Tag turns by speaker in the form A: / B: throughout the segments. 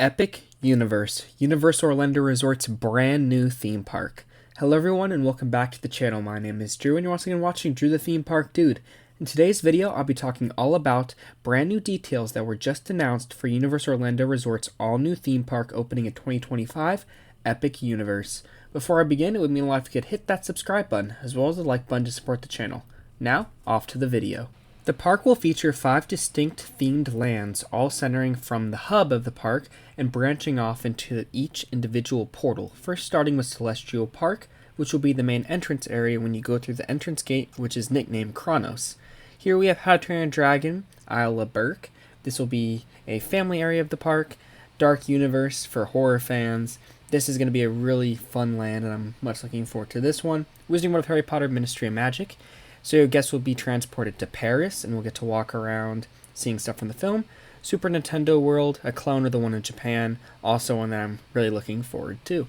A: Epic Universe, Universal Orlando Resort's brand new theme park. Hello everyone and welcome back to the channel. My name is Drew and you're once again watching Drew the Theme Park Dude. In today's video, I'll be talking all about brand new details that were just announced for Universal Orlando Resort's all new theme park opening in 2025, Epic Universe. Before I begin, it would mean a lot if you could hit that subscribe button as well as the like button to support the channel. Now, off to the video. The park will feature 5 distinct themed lands, all centering from the hub of the park and branching off into each individual portal. First starting with Celestial Park, which will be the main entrance area when you go through the entrance gate, which is nicknamed Kronos. Here we have How to Train Your Dragon, Isle of Berk. This will be a family area of the park. Dark Universe for horror fans. This is going to be a really fun land and I'm much looking forward to this one. Wizarding World of Harry Potter Ministry of Magic. So your guests will be transported to Paris and we'll get to walk around seeing stuff from the film. Super Nintendo World, a clone of the one in Japan, also one that I'm really looking forward to.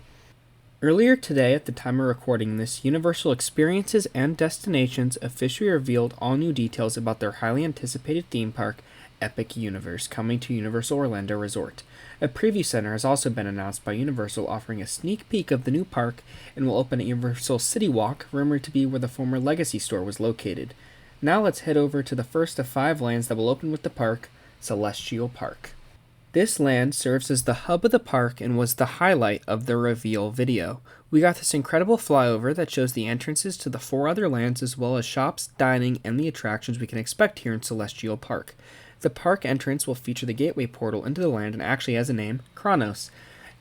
A: Earlier today, at the time of recording this, Universal Experiences and Destinations officially revealed all new details about their highly anticipated theme park, Epic Universe, coming to Universal Orlando Resort. A preview center has also been announced by Universal, offering a sneak peek of the new park and will open at Universal City Walk, rumored to be where the former Legacy store was located. Now let's head over to the first of 5 lands that will open with the park, Celestial Park. This land serves as the hub of the park and was the highlight of the reveal video. We got this incredible flyover that shows the entrances to the 4 other lands as well as shops, dining, and the attractions we can expect here in Celestial Park. The park entrance will feature the gateway portal into the land and actually has a name, Kronos.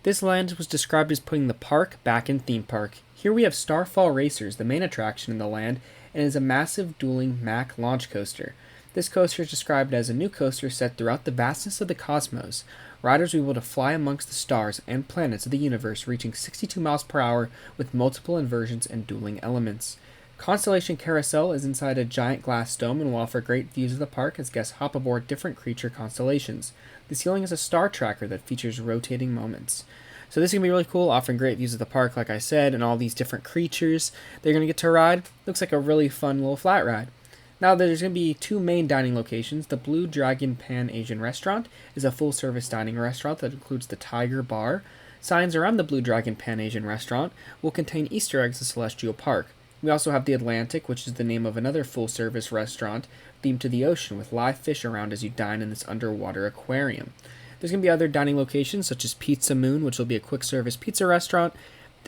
A: This land was described as putting the park back in theme park. Here we have Starfall Racers, the main attraction in the land, and is a massive dueling Mack launch coaster. This coaster is described as a new coaster set throughout the vastness of the cosmos. Riders will be able to fly amongst the stars and planets of the universe, reaching 62 miles per hour with multiple inversions and dueling elements. Constellation Carousel is inside a giant glass dome and will offer great views of the park as guests hop aboard different creature constellations. The ceiling is a star tracker that features rotating moments. So this is going to be really cool, offering great views of the park, like I said, and all these different creatures they're going to get to ride. Looks like a really fun little flat ride. Now there's going to be 2 main dining locations. The Blue Dragon Pan Asian Restaurant is a full-service dining restaurant that includes the Tiger Bar. Signs around the Blue Dragon Pan Asian Restaurant will contain Easter eggs of Celestial Park. We also have the Atlantic, which is the name of another full-service restaurant themed to the ocean with live fish around as you dine in this underwater aquarium. There's going to be other dining locations such as Pizza Moon, which will be a quick-service pizza restaurant,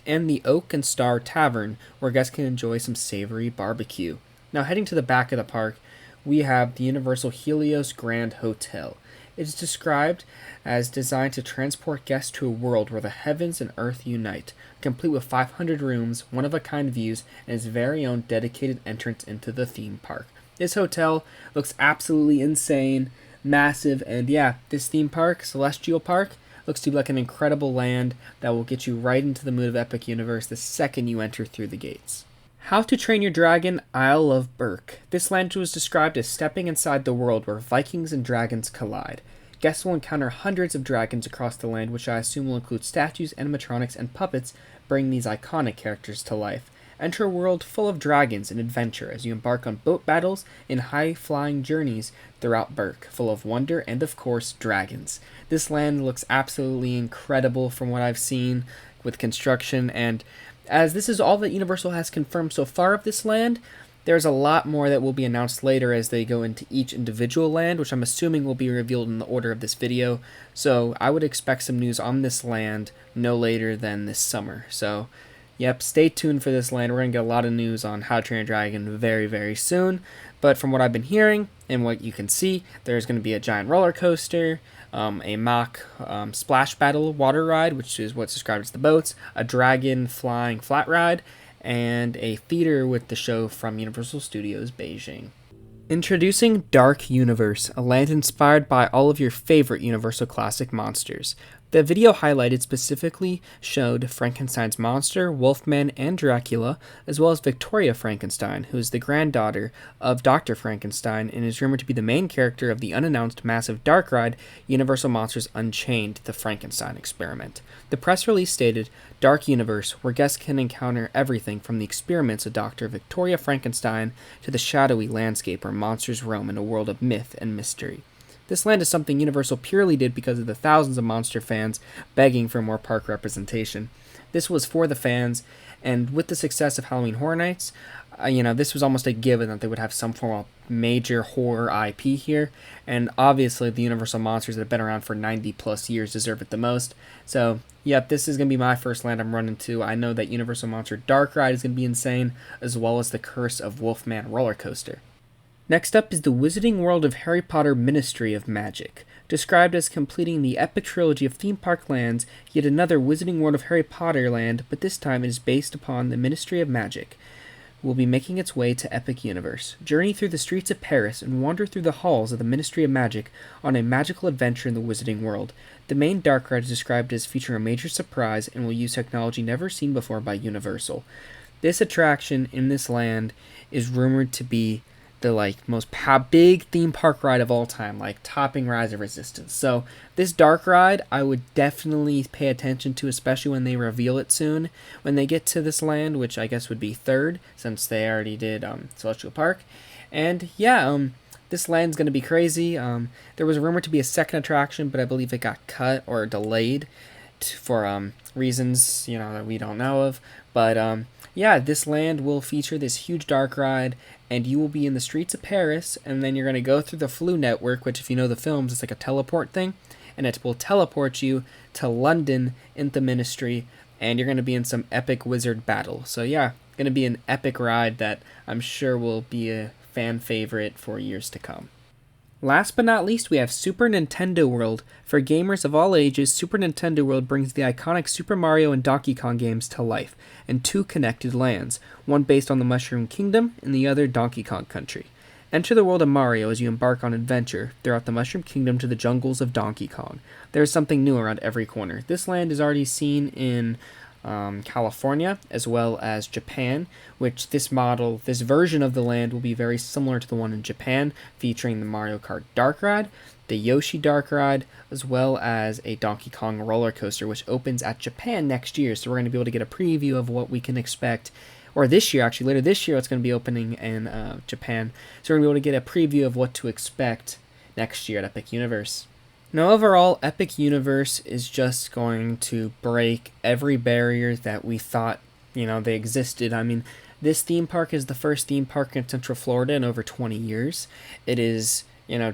A: and the Oak and Star Tavern, where guests can enjoy some savory barbecue. Now heading to the back of the park, we have the Universal Helios Grand Hotel. It is described as designed to transport guests to a world where the heavens and earth unite, complete with 500 rooms, one-of-a-kind views, and its very own dedicated entrance into the theme park. This hotel looks absolutely insane, massive, and yeah, this theme park, Celestial Park, looks to be like an incredible land that will get you right into the mood of Epic Universe the second you enter through the gates. How to Train Your Dragon, Isle of Berk. This land was described as stepping inside the world where Vikings and dragons collide. Guests will encounter hundreds of dragons across the land, which I assume will include statues, animatronics, and puppets, bringing these iconic characters to life. Enter a world full of dragons and adventure as you embark on boat battles and high-flying journeys throughout Berk, full of wonder and, of course, dragons. This land looks absolutely incredible from what I've seen with construction, and as this is all that Universal has confirmed so far of this land, there's a lot more that will be announced later as they go into each individual land, which I'm assuming will be revealed in the order of this video. So I would expect some news on this land no later than this summer. So, yep, stay tuned for this land. We're going to get a lot of news on How to Train Your Dragon very, very soon. But from what I've been hearing and what you can see, there's going to be a giant roller coaster, a mock splash battle water ride, which is what's described as the boats, a dragon flying flat ride, and a theater with the show from Universal Studios Beijing. Introducing Dark Universe, a land inspired by all of your favorite Universal classic monsters. The video highlighted specifically showed Frankenstein's monster, Wolfman, and Dracula, as well as Victoria Frankenstein, who is the granddaughter of Dr. Frankenstein and is rumored to be the main character of the unannounced massive dark ride, Universal Monsters Unchained: The Frankenstein Experiment. The press release stated, Dark Universe, where guests can encounter everything from the experiments of Dr. Victoria Frankenstein to the shadowy landscape where monsters roam in a world of myth and mystery. This land is something Universal purely did because of the thousands of monster fans begging for more park representation. This was for the fans, and with the success of Halloween Horror Nights, this was almost a given that they would have some form of major horror IP here, and obviously the Universal monsters that have been around for 90 plus years deserve it the most. So, yep, this is going to be my first land I'm running to. I know that Universal Monster Dark Ride is going to be insane, as well as the Curse of Wolfman roller coaster. Next up is the Wizarding World of Harry Potter Ministry of Magic. Described as completing the epic trilogy of theme park lands, yet another Wizarding World of Harry Potter land, but this time it is based upon the Ministry of Magic, will be making its way to Epic Universe. Journey through the streets of Paris and wander through the halls of the Ministry of Magic on a magical adventure in the Wizarding World. The main dark ride is described as featuring a major surprise and will use technology never seen before by Universal. This attraction in this land is rumored to be the most big theme park ride of all time, topping Rise of Resistance. So this dark ride I would definitely pay attention to, especially when they reveal it soon, when they get to this land, which I guess would be third since they already did Celestial Park. And yeah, this land's going to be crazy. There was a rumor to be a second attraction, but I believe it got cut or delayed for reasons that we don't know of. But yeah, this land will feature this huge dark ride, and you will be in the streets of Paris, and then you're going to go through the Floo network, which if you know the films, it's like a teleport thing, and it will teleport you to London in the Ministry, and you're going to be in some epic wizard battle. So yeah, going to be an epic ride that I'm sure will be a fan favorite for years to come. Last but not least, we have Super Nintendo World. For gamers of all ages, Super Nintendo World brings the iconic Super Mario and Donkey Kong games to life in two connected lands, one based on the Mushroom Kingdom and the other Donkey Kong Country. Enter the world of Mario as you embark on adventure throughout the Mushroom Kingdom to the jungles of Donkey Kong. There is something new around every corner. This land is already seen in California as well as Japan, which this version of the land will be very similar to the one in Japan, featuring the Mario Kart Dark Ride, the Yoshi Dark Ride, as well as a Donkey Kong roller coaster, which opens at Japan next year. So we're going to be able to get a preview of what we can expect, or this year actually, later this year it's going to be opening in Japan. So we're going to be able to get a preview of what to expect next year at Epic Universe. Now, overall, Epic Universe is just going to break every barrier that we thought, they existed. I mean, this theme park is the first theme park in Central Florida in over 20 years. It is,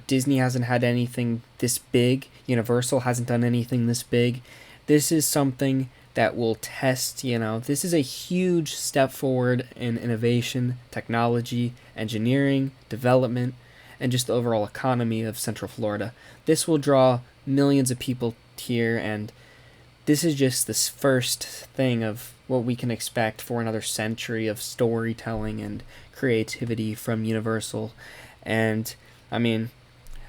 A: Disney hasn't had anything this big. Universal hasn't done anything this big. This is something that will test, this is a huge step forward in innovation, technology, engineering, development, and just the overall economy of Central Florida. This will draw millions of people here, and this is just this first thing of what we can expect for another century of storytelling and creativity from Universal. And, I mean,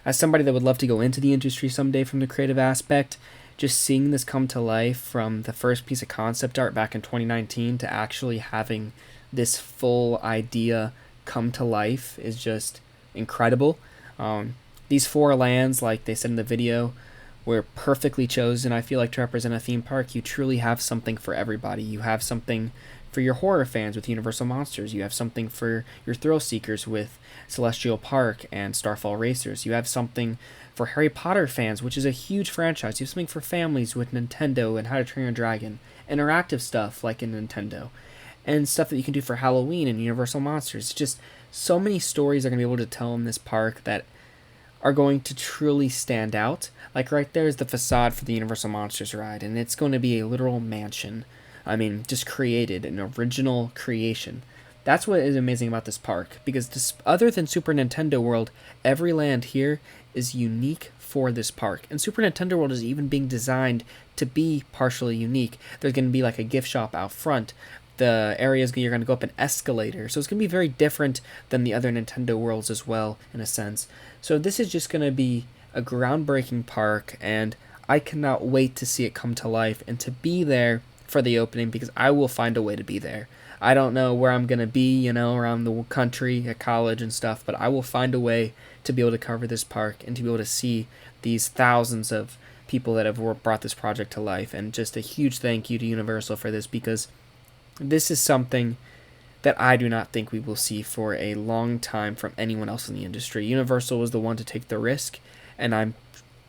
A: as somebody that would love to go into the industry someday from the creative aspect, just seeing this come to life from the first piece of concept art back in 2019 to actually having this full idea come to life is just incredible. These four lands, like they said in the video, were perfectly chosen, I feel like, to represent a theme park. You truly have something for everybody. You have something for your horror fans with Universal Monsters. You have something for your thrill seekers with Celestial Park and Starfall Racers. You have something for Harry Potter fans, which is a huge franchise. You have something for families with Nintendo and How to Train Your Dragon. Interactive stuff like in Nintendo. And stuff that you can do for Halloween and Universal Monsters. Just so many stories are going to be able to tell in this park that are going to truly stand out. Like right there is the facade for the Universal Monsters ride, and it's going to be a literal mansion. I mean, just created, an original creation. That's what is amazing about this park, because other than Super Nintendo World, every land here is unique for this park. And Super Nintendo World is even being designed to be partially unique. There's going to be like a gift shop out front. The areas you're going to go up an escalator. So it's going to be very different than the other Nintendo Worlds as well, in a sense. So this is just going to be a groundbreaking park, and I cannot wait to see it come to life and to be there for the opening, because I will find a way to be there. I don't know where I'm going to be, around the country, at college and stuff, but I will find a way to be able to cover this park and to be able to see these thousands of people that have brought this project to life. And just a huge thank you to Universal for this, because this is something that I do not think we will see for a long time from anyone else in the industry. Universal was the one to take the risk, and I'm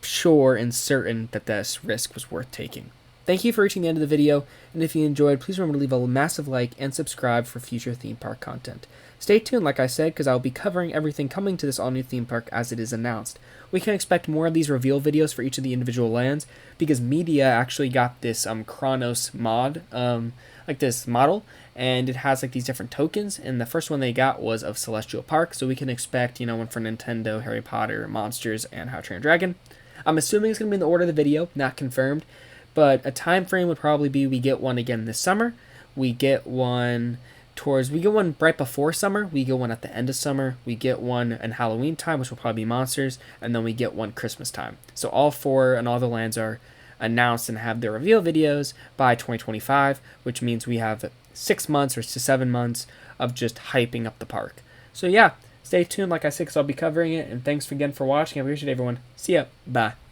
A: sure and certain that this risk was worth taking. Thank you for reaching the end of the video, and if you enjoyed, please remember to leave a massive like and subscribe for future theme park content. Stay tuned, like I said, because I'll be covering everything coming to this all-new theme park as it is announced. We can expect more of these reveal videos for each of the individual lands, because Media actually got this Chronos mod, like this model, and it has like these different tokens, and the first one they got was of Celestial Park, so we can expect, one for Nintendo, Harry Potter, Monsters, and How to Train Your Dragon. I'm assuming it's going to be in the order of the video, not confirmed, but a time frame would probably be we get one again this summer, we get one right before summer, we get one at the end of summer, we get one in Halloween time, which will probably be Monsters, and then we get one Christmas time. So all four and all the lands are announced and have their reveal videos by 2025, which means we have 6 months or to 7 months of just hyping up the park. So yeah, stay tuned, like I said, because I'll be covering it, and thanks again for watching. I appreciate it, everyone. See ya. Bye.